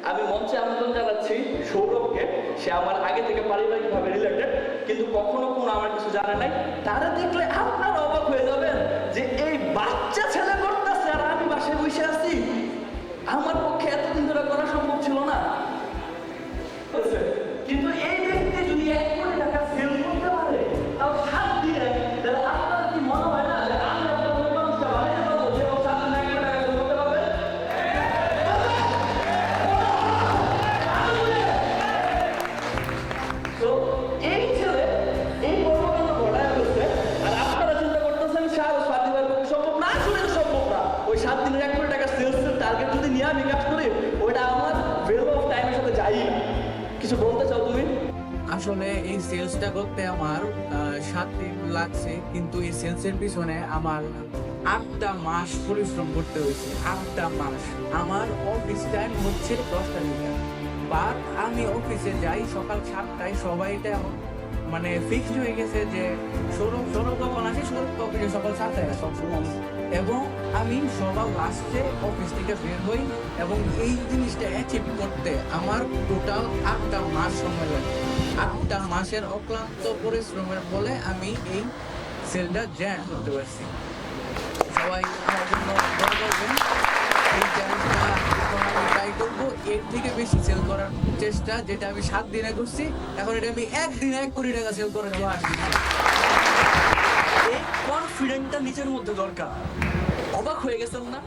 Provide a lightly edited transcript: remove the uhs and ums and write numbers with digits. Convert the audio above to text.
আমি মঞ্চে আমন্ত্রণ জানাচ্ছি সৌরভকে। সে আমার আগে থেকে পারিবারিকভাবে রিলেটেড, কিন্তু কখনো কোনো আমার কিছু জানে নাই। তারা দেখলে আপনারা অবাক হয়ে যাবেন যে এই বাচ্চা ছেলে করতেছে আর আমি বাসায় বসে আছি। আমার পক্ষে এতদিন ধরে করা সম্ভব ছিল না। কিন্তু এই ব্যক্তি যদি 1 কোটি টাকা সেল করতে পারে, তাও 7 দিনে, তাহলে আপনার কি মনে হয় না যে আমি আপনার ওই মানুষটা বানাইতে পারবো যে ও 7 দিনে 1 কোটি টাকা সেল করতে পারবে? তো এই ছেলে এই কর্মকাণ্ড ঘটায় ফেলছে, আর আপনারা চিন্তা করতেছেন 7 দিনের পক্ষে সম্ভব না, আসলে সম্ভব না। ওই 7 দিনের 1 কোটি টাকা সেলসের টার্গেট যদি নিয়ে আমি কাজ করি, ওইটা আমার ভ্যালু অফ টাইমের সাথে যাই না। কিছু বলতে চাও তুমি? আসলে এই সেলসটা করতে আমার 7 দিন লাগছে, কিন্তু এই সেলসের পিছনে আমার 8টা মাস পরিশ্রম করতে হয়েছে। 8টা মাস। আমার অফিস টাইম হচ্ছে 10টা থেকে, বাট আমি অফিসে যাই সকাল 7টায়। সবাই এটা মানে ফিক্সড হয়ে গেছে যে সৌরভ কখন আসে, সৌরভ অফিসে সকাল 7টায় সবসময়। এবং আমি সবার লাস্টে অফিস থেকে বের হই, এবং এই জিনিসটা অ্যাচিভ করতে আমার টোটাল 8টা মাস সময় লাগে। 8টা মাসের অক্লান্ত পরিশ্রমের ফলে আমি এই সেলটা জয়েন করতে পারছি। সবাই আমার জন্য দোয়া করবেন। এই চ্যালেঞ্জটা আমি ট্রাই করবো, এর থেকে বেশি সেল করার চেষ্টা, যেটা আমি 7 দিনে করছি। এখন এটা আমি 1 দিনে 1 কোটি টাকা সেল করে দেওয়া। এই কনফিডেন্টটা নিজের মধ্যে দরকার। অবাক হয়ে গেছেন না?